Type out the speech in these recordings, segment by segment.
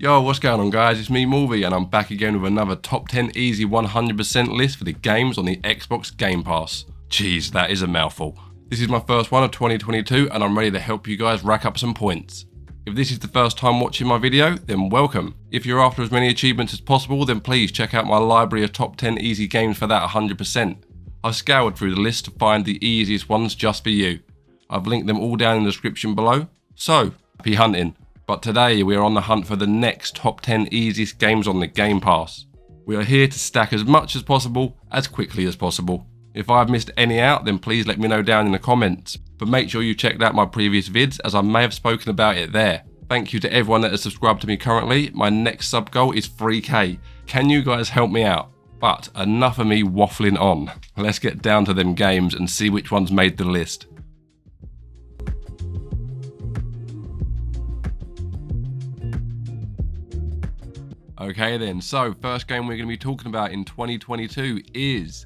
Yo, what's going on guys, it's me Morvi and I'm back again with another top 10 easy 100% list for the games on the Xbox GamePass. Jeez, that is a mouthful. This is my first one of 2022 and I'm ready to help you guys rack up some points. If this is the first time watching my video, then welcome. If you're after as many achievements as possible, then please check out my library of top 10 easy games for that 100%. I've scoured through the list to find the easiest ones just for you. I've linked them all down in the description below, so happy hunting. But today we are on the hunt for the next top 10 easiest games on the Game Pass. We are here to stack as much as possible, as quickly as possible. If I've missed any out, then please let me know down in the comments. But make sure you checked out my previous vids, as I may have spoken about it there. Thank you to everyone that has subscribed to me currently. My next sub goal is 3k. Can you guys help me out? But enough of me waffling on. Let's get down to them games and see which ones made the list. Okay then, so first game we're going to be talking about in 2022 is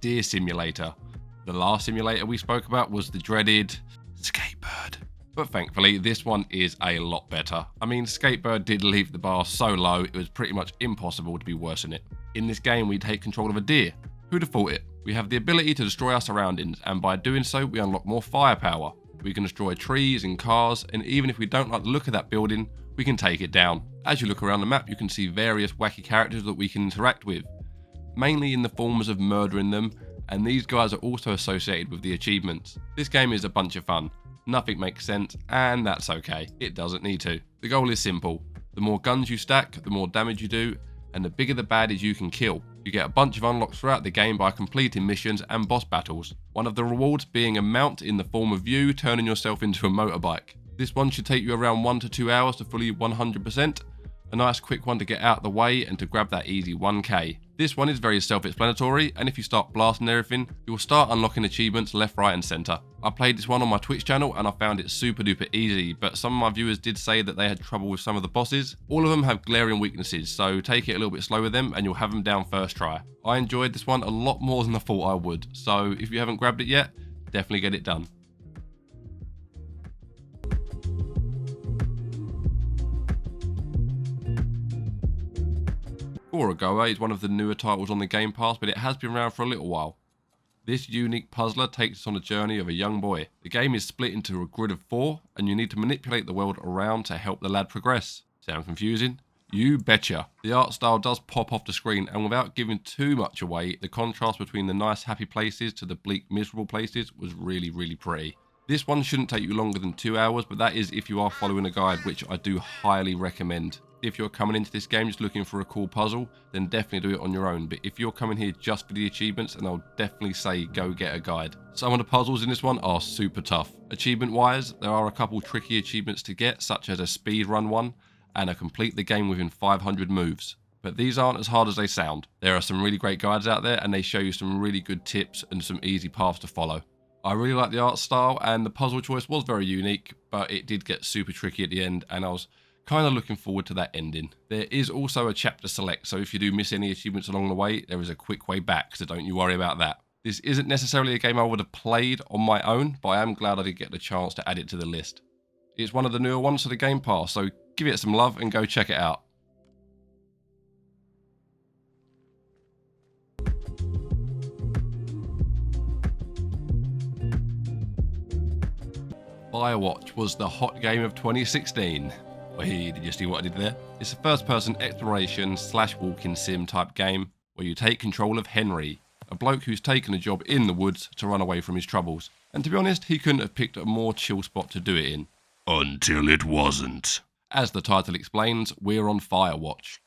Deer Simulator. The last simulator we spoke about was the dreaded Skatebird. But thankfully this one is a lot better. I mean, Skatebird did leave the bar so low it was pretty much impossible to be worse than it. In this game we take control of a deer. Who'd have thought it? We have the ability to destroy our surroundings, and by doing so we unlock more firepower. We can destroy trees and cars, and even if we don't like the look of that building, we can take it down. As you look around the map, you can see various wacky characters that we can interact with, mainly in the forms of murdering them, and these guys are also associated with the achievements. This game is a bunch of fun. Nothing makes sense, and that's okay. It doesn't need to. The goal is simple. The more guns you stack, the more damage you do, and the bigger the baddies you can kill. You get a bunch of unlocks throughout the game by completing missions and boss battles. One of the rewards being a mount in the form of you turning yourself into a motorbike. This one should take you around 1 to 2 hours to fully 100%. A nice quick one to get out of the way and to grab that easy 1k. This one is very self-explanatory, and if you start blasting everything, you will start unlocking achievements left, right and centre. I played this one on my Twitch channel and I found it super duper easy, but some of my viewers did say that they had trouble with some of the bosses. All of them have glaring weaknesses, so take it a little bit slow with them and you'll have them down first try. I enjoyed this one a lot more than I thought I would, so if you haven't grabbed it yet, definitely get it done. Goer is one of the newer titles on the Game Pass, but it has been around for a little while. This unique puzzler takes us on a journey of a young boy. The game is split into a grid of 4, and you need to manipulate the world around to help the lad progress. Sound confusing? You betcha. The art style does pop off the screen, and without giving too much away, the contrast between the nice happy places to the bleak miserable places was really pretty. This one shouldn't take you longer than 2 hours, but that is if you are following a guide, which I do highly recommend. If you're coming into this game just looking for a cool puzzle, then definitely do it on your own. But if you're coming here just for the achievements, then I'll definitely say go get a guide. Some of the puzzles in this one are super tough. Achievement wise, there are a couple tricky achievements to get, such as a speed run one and a complete the game within 500 moves. But these aren't as hard as they sound. There are some really great guides out there and they show you some really good tips and some easy paths to follow. I really like the art style, and the puzzle choice was very unique, but it did get super tricky at the end and I was kind of looking forward to that ending. There is also a chapter select, so if you do miss any achievements along the way, there is a quick way back, so don't you worry about that. This isn't necessarily a game I would have played on my own, but I am glad I did get the chance to add it to the list. It's one of the newer ones to the Game Pass, so give it some love and go check it out. Firewatch was the hot game of 2016. Hey, did you see what I did there? It's a first-person exploration / walking sim type game where you take control of Henry, a bloke who's taken a job in the woods to run away from his troubles. And to be honest, he couldn't have picked a more chill spot to do it in. Until it wasn't. As the title explains, we're on Firewatch.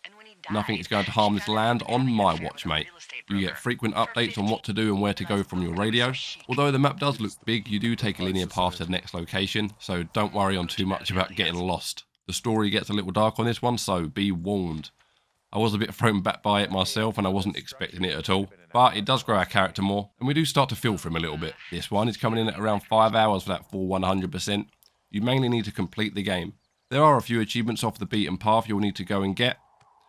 Nothing is going to harm this land on my watch, mate. You get frequent updates on what to do and where to go from your radio. Although the map does look big, you do take a linear path to the next location, so don't worry on too much about getting lost. The story gets a little dark on this one, so be warned. I was a bit thrown back by it myself and I wasn't expecting it at all, but it does grow our character more, and we do start to feel for him a little bit. This one is coming in at around 5 hours for that full 100%. You mainly need to complete the game. There are a few achievements off the beaten path you'll need to go and get,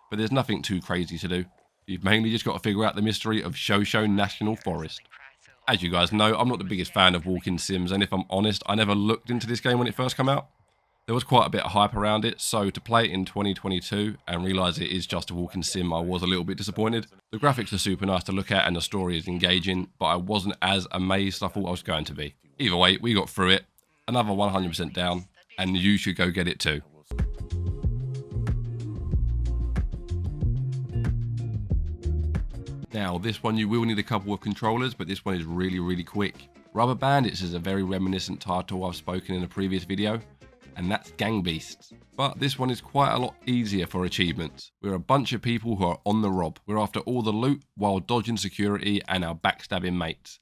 but there's nothing too crazy to do. You've mainly just got to figure out the mystery of Shosho National Forest. As you guys know, I'm not the biggest fan of walking sims, and if I'm honest, I never looked into this game when it first came out. There was quite a bit of hype around it, so to play it in 2022 and realise it is just a walking sim, I was a little bit disappointed. The graphics are super nice to look at and the story is engaging, but I wasn't as amazed as I thought I was going to be. Either way, we got through it, another 100% down, and you should go get it too. Now, this one you will need a couple of controllers, but this one is really quick. Rubber Bandits is a very reminiscent title I've spoken in a previous video, and that's Gang Beasts. But this one is quite a lot easier for achievements. We're a bunch of people who are on the rob. We're after all the loot while dodging security and our backstabbing mates.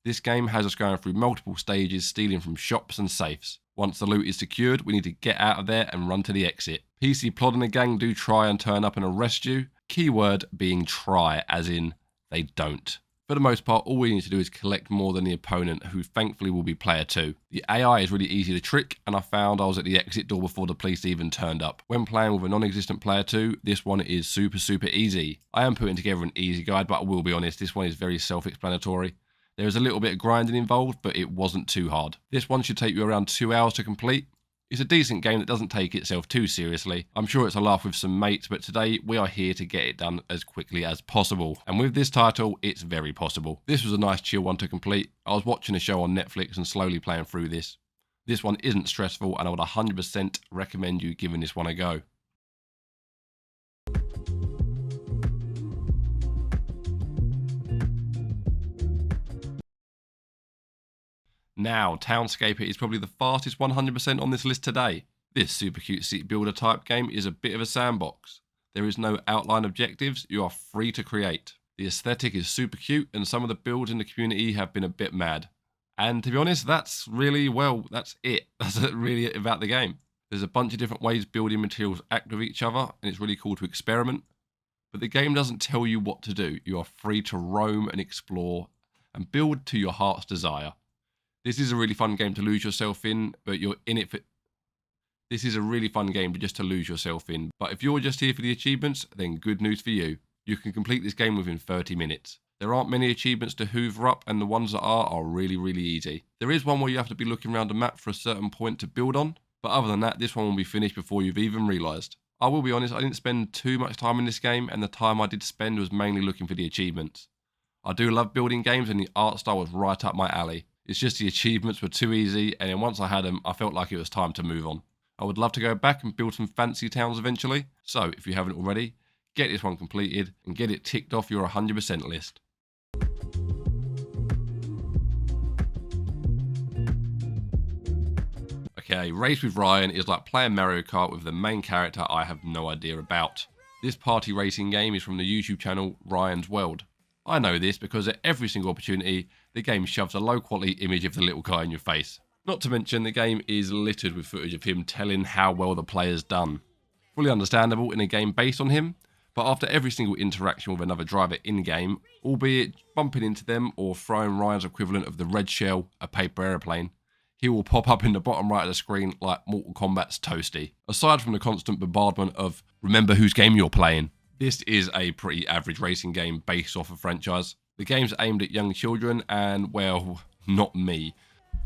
This game has us going through multiple stages, stealing from shops and safes. Once the loot is secured, we need to get out of there and run to the exit. PC Plod and the gang do try and turn up and arrest you. Keyword being try, as in they don't. For the most part, all we need to do is collect more than the opponent, who thankfully will be player 2. The AI is really easy to trick, and I found I was at the exit door before the police even turned up. When playing with a non-existent player 2, this one is super easy. I am putting together an easy guide, but I will be honest, this one is very self-explanatory. There is a little bit of grinding involved, but it wasn't too hard. This one should take you around 2 hours to complete. It's a decent game that doesn't take itself too seriously. I'm sure it's a laugh with some mates, but today we are here to get it done as quickly as possible. And with this title, it's very possible. This was a nice chill one to complete. I was watching a show on Netflix and slowly playing through this. This one isn't stressful, and I would 100% recommend you giving this one a go. Now, Townscaper is probably the fastest 100% on this list today. This super cute city builder type game is a bit of a sandbox. There is no outline objectives, you are free to create. The aesthetic is super cute and some of the builds in the community have been a bit mad. And to be honest, that's it. That's really about the game. There's a bunch of different ways building materials act with each other and it's really cool to experiment. But the game doesn't tell you what to do. You are free to roam and explore and build to your heart's desire. This is a really fun game to lose yourself in, but you're in it for... This is a really fun game just to lose yourself in, but if you're just here for the achievements, then good news for you. You can complete this game within 30 minutes. There aren't many achievements to hoover up, and the ones that are really easy. There is one where you have to be looking around a map for a certain point to build on, but other than that, this one will be finished before you've even realised. I will be honest, I didn't spend too much time in this game, and the time I did spend was mainly looking for the achievements. I do love building games, and the art style was right up my alley. It's just the achievements were too easy, and then once I had them, I felt like it was time to move on. I would love to go back and build some fancy towns eventually, so if you haven't already, get this one completed and get it ticked off your 100% list. Okay, Race with Ryan is like playing Mario Kart with the main character I have no idea about. This party racing game is from the YouTube channel Ryan's World. I know this because at every single opportunity, the game shoves a low quality image of the little guy in your face. Not to mention the game is littered with footage of him telling how well the player's done. Fully understandable in a game based on him, but after every single interaction with another driver in-game, albeit bumping into them or throwing Ryan's equivalent of the red shell, a paper aeroplane, he will pop up in the bottom right of the screen like Mortal Kombat's Toasty. Aside from the constant bombardment of, remember whose game you're playing, this is a pretty average racing game based off a franchise. The game's aimed at young children and, well, not me.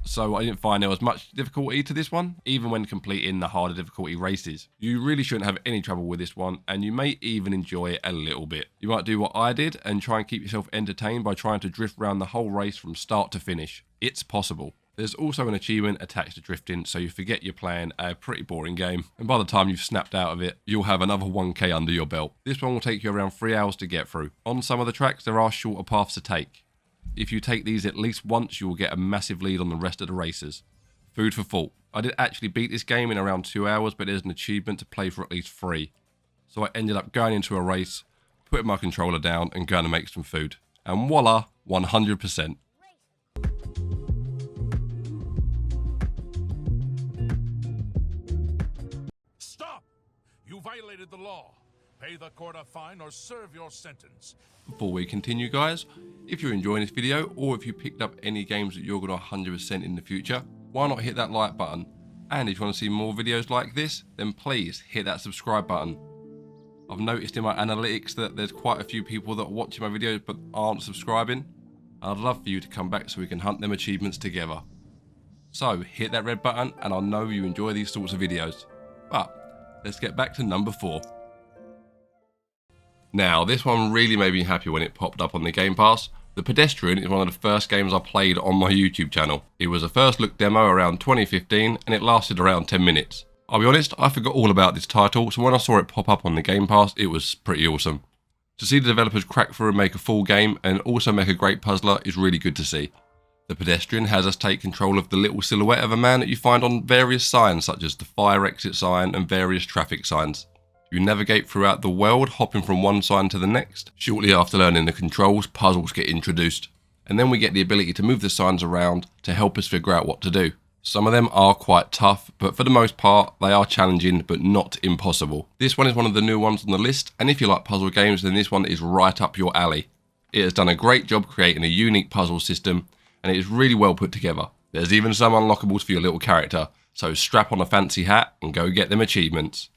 So I didn't find there was much difficulty to this one, even when completing the harder difficulty races. You really shouldn't have any trouble with this one, and you may even enjoy it a little bit. You might do what I did and try and keep yourself entertained by trying to drift around the whole race from start to finish. It's possible. There's also an achievement attached to drifting, so you forget you're playing a pretty boring game, and by the time you've snapped out of it, you'll have another 1k under your belt. This one will take you around 3 hours to get through. On some of the tracks, there are shorter paths to take. If you take these at least once, you will get a massive lead on the rest of the races. Food for thought. I did actually beat this game in around 2 hours, but there's an achievement to play for at least 3. So I ended up going into a race, putting my controller down, and going to make some food. And voila, 100%. Stop! You violated the law. Pay the court a fine or serve your sentence. Before we continue, guys, if you're enjoying this video or if you picked up any games that you're going to 100% in the future, why not hit that like button? And if you want to see more videos like this, then please hit that subscribe button. I've noticed in my analytics that there's quite a few people that are watching my videos but aren't subscribing. I'd love for you to come back so we can hunt them achievements together. So hit that red button and I know you enjoy these sorts of videos. But let's get back to number 4. Now this one really made me happy when it popped up on the Game Pass. The Pedestrian is one of the first games I played on my YouTube channel. It was a first look demo around 2015 and it lasted around 10 minutes. I'll be honest, I forgot all about this title, so when I saw it pop up on the Game Pass, it was pretty awesome. To see the developers crack through and make a full game and also make a great puzzler is really good to see. The Pedestrian has us take control of the little silhouette of a man that you find on various signs such as the fire exit sign and various traffic signs. You navigate throughout the world, hopping from one sign to the next. Shortly after learning the controls, puzzles get introduced. And then we get the ability to move the signs around to help us figure out what to do. Some of them are quite tough, but for the most part, they are challenging but not impossible. This one is one of the new ones on the list, and if you like puzzle games, then this one is right up your alley. It has done a great job creating a unique puzzle system, and it is really well put together. There's even some unlockables for your little character, so strap on a fancy hat and go get them achievements.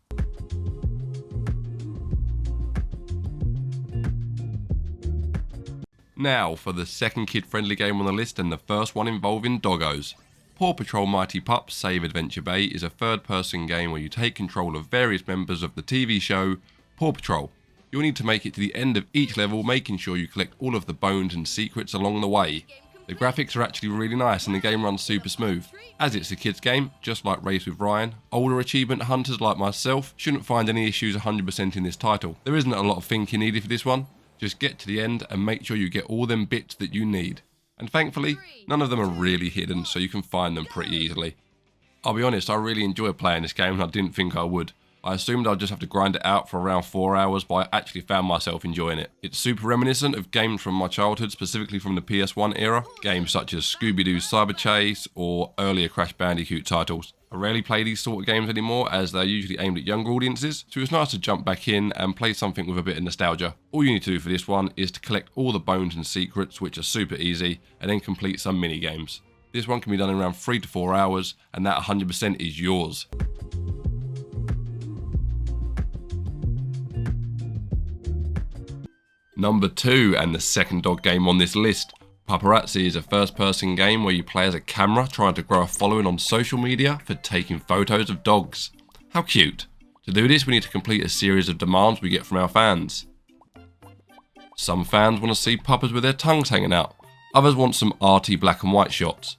Now for the second kid-friendly game on the list and the first one involving doggos. Paw Patrol Mighty Pups Save Adventure Bay is a third-person game where you take control of various members of the TV show Paw Patrol. You'll need to make it to the end of each level, making sure you collect all of the bones and secrets along the way. The graphics are actually really nice and the game runs super smooth. As it's a kids game, just like Race with Ryan, older achievement hunters like myself shouldn't find any issues 100% in this title. There isn't a lot of thinking needed for this one. Just get to the end and make sure you get all them bits that you need. And thankfully, none of them are really hidden, so you can find them pretty easily. I'll be honest, I really enjoy playing this game and I didn't think I would. I assumed I'd just have to grind it out for around 4 hours, but I actually found myself enjoying it. It's super reminiscent of games from my childhood, specifically from the PS1 era. Games such as Scooby-Doo's Cyber Chase or earlier Crash Bandicoot titles. I rarely play these sort of games anymore as they're usually aimed at younger audiences, so it's nice to jump back in and play something with a bit of nostalgia. All you need to do for this one is to collect all the bones and secrets, which are super easy, and then complete some mini games. This one can be done in around 3 to 4 hours, and that 100% is yours. Number 2, and the second dog game on this list. Paparazzi is a first-person game where you play as a camera trying to grow a following on social media for taking photos of dogs. How cute. To do this, we need to complete a series of demands we get from our fans. Some fans want to see puppies with their tongues hanging out. Others want some arty black and white shots.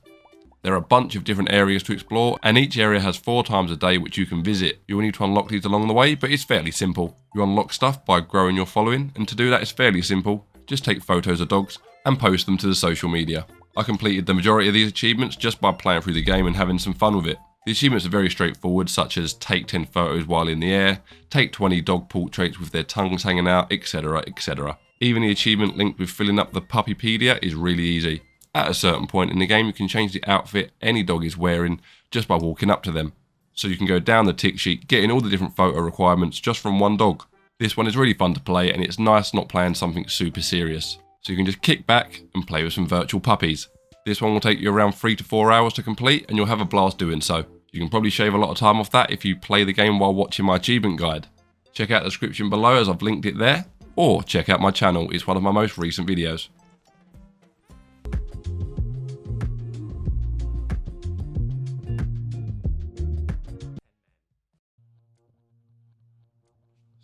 There are a bunch of different areas to explore, and each area has 4 times a day which you can visit. You will need to unlock these along the way, but it's fairly simple. You unlock stuff by growing your following, and to do that it's fairly simple. Just take photos of dogs and post them to the social media. I completed the majority of these achievements just by playing through the game and having some fun with it. The achievements are very straightforward, such as take 10 photos while in the air, take 20 dog portraits with their tongues hanging out, etc, etc. Even the achievement linked with filling up the Puppypedia is really easy. At a certain point in the game you can change the outfit any dog is wearing just by walking up to them. So you can go down the tick sheet getting all the different photo requirements just from one dog. This one is really fun to play and it's nice not playing something super serious. So you can just kick back and play with some virtual puppies. This one will take you around 3 to 4 hours to complete and you'll have a blast doing so. You can probably shave a lot of time off that if you play the game while watching my achievement guide. Check out the description below as I've linked it there, or check out my channel, it's one of my most recent videos.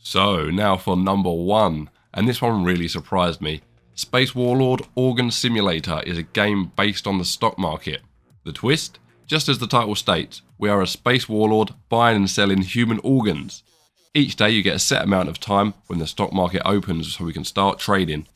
So now for number 1, and this one really surprised me. Space Warlord Organ Simulator is a game based on the stock market. The twist? Just as the title states, we are a space warlord buying and selling human organs. Each day you get a set amount of time when the stock market opens so we can start trading.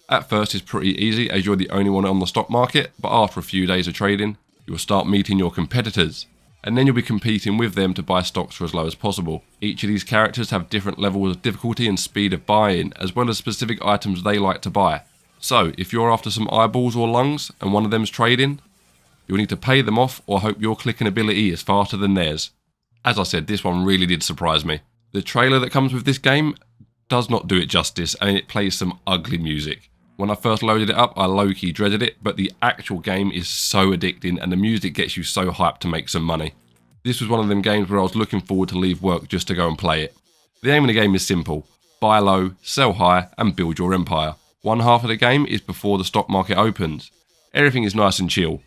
At first it's pretty easy as you're the only one on the stock market, but after a few days of trading, you'll start meeting your competitors. And then you'll be competing with them to buy stocks for as low as possible. Each of these characters have different levels of difficulty and speed of buying, as well as specific items they like to buy. So, if you're after some eyeballs or lungs, and one of them's trading, you'll need to pay them off or hope your clicking ability is faster than theirs. As I said, this one really did surprise me. The trailer that comes with this game does not do it justice, and it plays some ugly music. When I first loaded it up, I low-key dreaded it, but the actual game is so addicting and the music gets you so hyped to make some money. This was one of them games where I was looking forward to leave work just to go and play it. The aim of the game is simple. Buy low, sell high, and build your empire. One half of the game is before the stock market opens. Everything is nice and chill.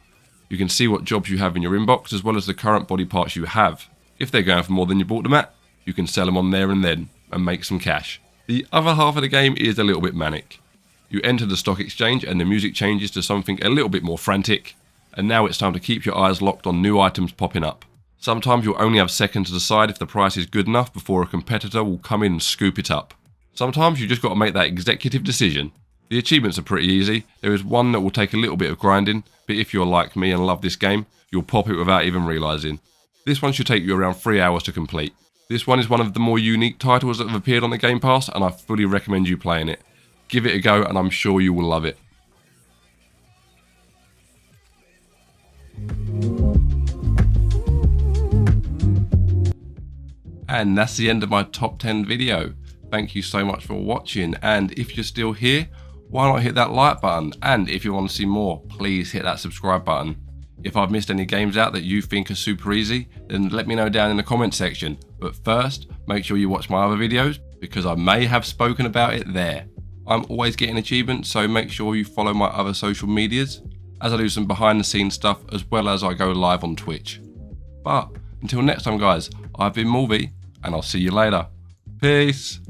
You can see what jobs you have in your inbox as well as the current body parts you have. If they're going for more than you bought them at, you can sell them on there and then and make some cash. The other half of the game is a little bit manic. You enter the stock exchange and the music changes to something a little bit more frantic, and now it's time to keep your eyes locked on new items popping up. Sometimes you'll only have seconds to decide if the price is good enough before a competitor will come in and scoop it up. Sometimes you just got to make that executive decision. The achievements are pretty easy. There is one that will take a little bit of grinding, but if you're like me and love this game, you'll pop it without even realising. This one should take you around 3 hours to complete. This one is one of the more unique titles that have appeared on the Game Pass, and I fully recommend you playing it. Give it a go and I'm sure you will love it. And that's the end of my top 10 video. Thank you so much for watching, and if you're still here, why not hit that like button? And if you want to see more, please hit that subscribe button. If I've missed any games out that you think are super easy, then let me know down in the comment section. But first, make sure you watch my other videos, because I may have spoken about it there. I'm always getting achievements, so make sure you follow my other social medias, as I do some behind the scenes stuff as well as I go live on Twitch. But until next time guys, I've been Morvi, and I'll see you later. Peace!